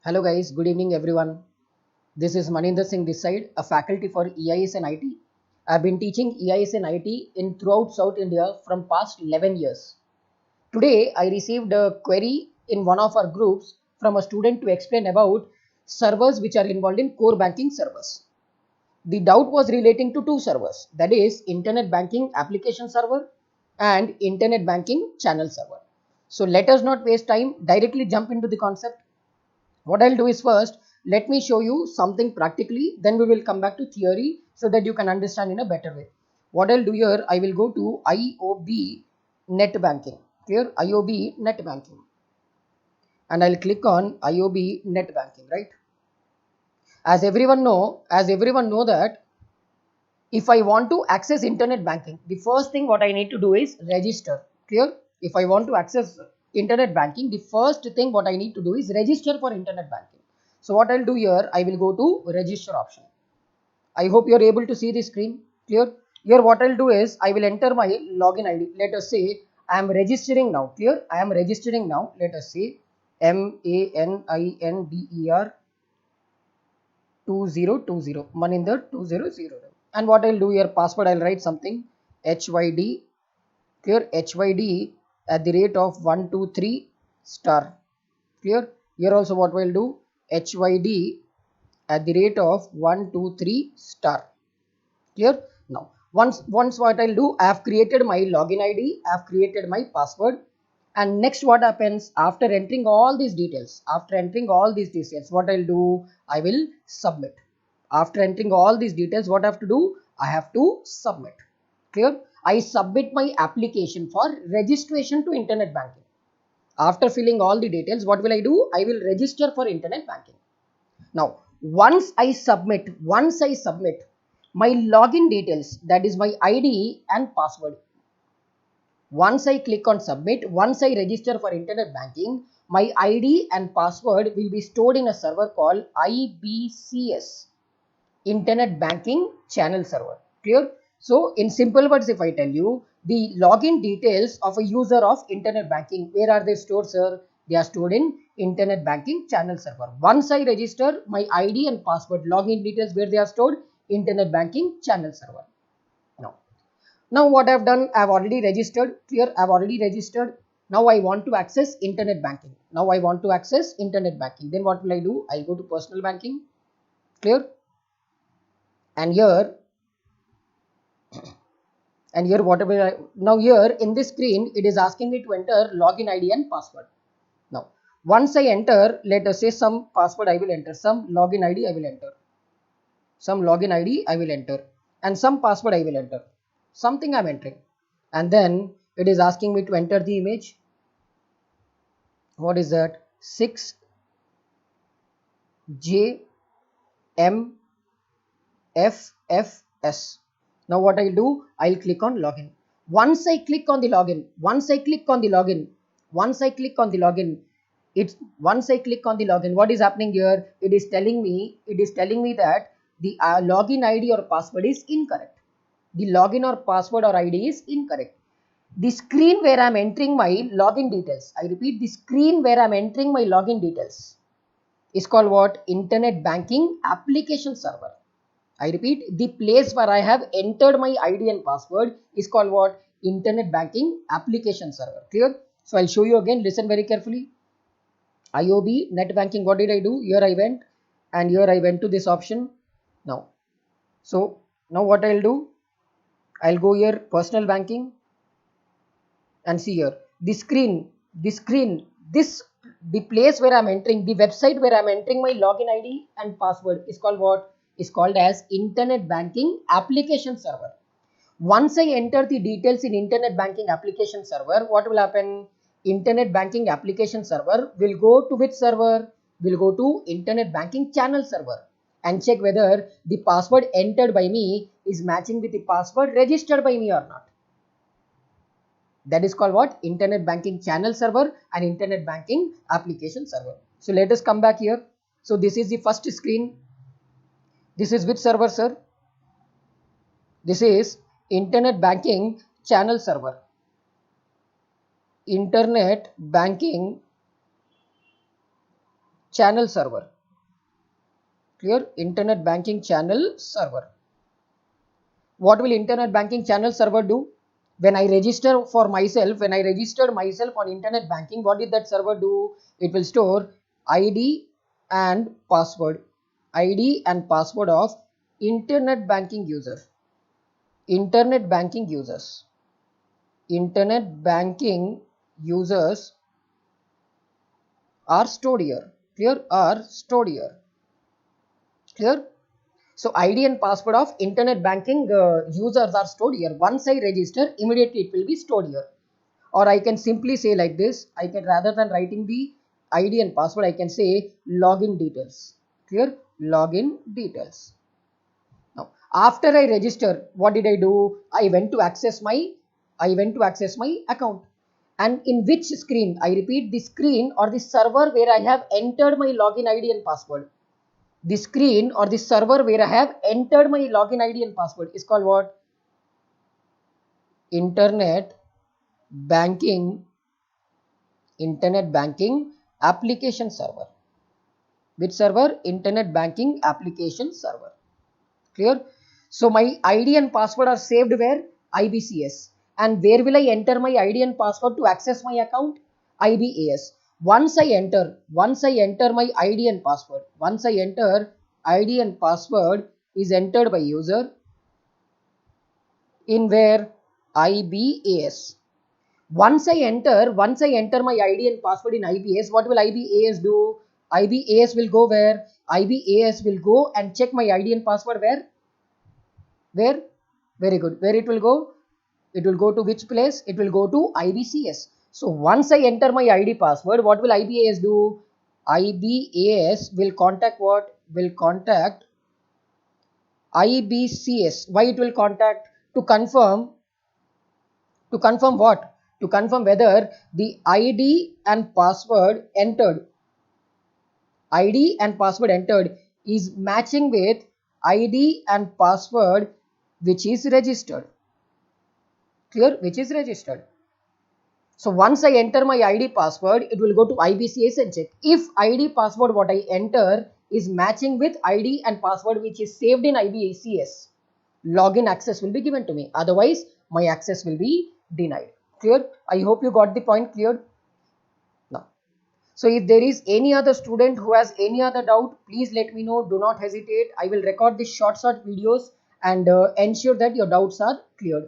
Hello guys, good evening everyone. This is Maninder Singh this side, a faculty for EIS and IT. I've been teaching EIS and IT in throughout South India from past 11 years. Today I received a query in one of our groups from a student to explain about servers which are involved in core banking servers. The doubt was relating to two servers, that is internet banking application server and internet banking channel server. So let us not waste time, directly jump into the concept. What I'll do is first, let me show you something practically, then we will come back to theory so that you can understand in a better way. What I'll do here, I will go to IOB net banking. Clear? IOB net banking. And I'll click on IOB net banking, right? As everyone know that if I want to access internet banking, the first thing what I need to do is register. Clear? If I want to access internet banking, the first thing what I need to do is register for internet banking. So what I'll do here, I will go to register option. I hope you're able to see the screen. Clear? Here what I'll do is I will enter my login ID. Let us say I am registering now. Clear? I am registering now. Let us say MANINDER 2020 Maninder 2000. And what I'll do here, password I'll write something HYD, clear, HYD at the rate of 123 star. Clear? Here also what we'll do, HYD at the rate of 123 star. Clear? Now once what I'll do, I have created my login ID, I have created my password, and next what happens after entering all these details, what I'll do, I will submit. After entering all these details, what I have to do, I have to submit. Clear? I submit my application for registration to internet banking. After filling all the details, what will I do, I will register for internet banking. Now, once I submit my login details, that is my ID and password. Once I click on submit, once I register for internet banking, my ID and password will be stored in a server called IBCS, Internet Banking Channel Server. Clear? So, in simple words, if I tell you the login details of a user of internet banking, where are they stored, sir? They are stored in internet banking channel server. Once I register my ID and password, login details where they are stored, internet banking channel server. Now what I've done, I've already registered. Clear? I've already registered. Now I want to access internet banking. Then what will I do? I'll go to personal banking. Clear? And here now here in this screen, it is asking me to enter login ID and password. Now once I enter, let us say some password I will enter, some login ID I will enter, and some password I will enter, something I'm entering, and then it is asking me to enter the image. What is that? 6JMFFS. Now what I'll do, I'll click on login. Once I click on the login, what is happening here? It is telling me that the login ID or password is incorrect. The login or password or ID is incorrect. The screen where I'm entering my login details, I repeat, the screen where I'm entering my login details is called what? Internet Banking Application Server. I repeat, the place where I have entered my ID and password is called what? Internet Banking Application Server. Clear? So I'll show you again. Listen very carefully. IOB net banking. What did I do? Here I went, and here I went to this option. Now what I'll do, I'll go here personal banking, and see here the place where I'm entering, the website where I'm entering my login ID and password is called what? Is called as Internet Banking Application Server. Once I enter the details in Internet Banking Application Server, what will happen? Internet Banking Application Server will go to which server? Will go to Internet Banking Channel Server and check whether the password entered by me is matching with the password registered by me or not. That is called what? Internet Banking Channel Server and Internet Banking Application Server. So let us come back here. So this is the first screen. This is which server, sir? This is Internet Banking Channel Server. Internet Banking channel server. Clear? Internet banking channel server. What will internet banking channel server do? When I register for myself, when I registered myself on internet banking, what did that server do? It will store ID and password. ID and password of internet banking user. Internet banking users. Internet banking users are stored here. Clear? Are stored here. Clear? So ID and password of internet banking users are stored here. Once I register, immediately it will be stored here. Or I can simply say like this. I can, rather than writing the ID and password, I can say login details. Clear? Login details. Now, after I register, what did I do? I went to access my account. And in which screen? I repeat, the screen or the server where I have entered my login ID and password. The screen or the server where I have entered my login ID and password is called what? Internet banking application server. Which server? Internet banking application server. Clear? So my ID and password are saved where? IBCS. And where will I enter my ID and password to access my account? IBAS. Once I enter my ID and password. Once I enter ID and password is entered by user in where? IBAS. Once I enter my ID and password in IBAS, what will IBAS do? IBAS will go where? IBAS will go and check my ID and password where? Where? Very good. Where it will go? It will go to which place? It will go to IBCS. So once I enter my ID password, what will IBAS do? IBAS will contact what? Will contact IBCS. Why it will contact? To confirm what? To confirm whether the ID and password entered is matching with ID and password which is registered. Clear? Which is registered. So once I enter my ID password, it will go to IBCS and check. If ID password what I enter is matching with ID and password which is saved in IBCS, login access will be given to me. Otherwise, my access will be denied. Clear? I hope you got the point cleared. Now, so if there is any other student who has any other doubt, please let me know. Do not hesitate. I will record these short videos and ensure that your doubts are cleared.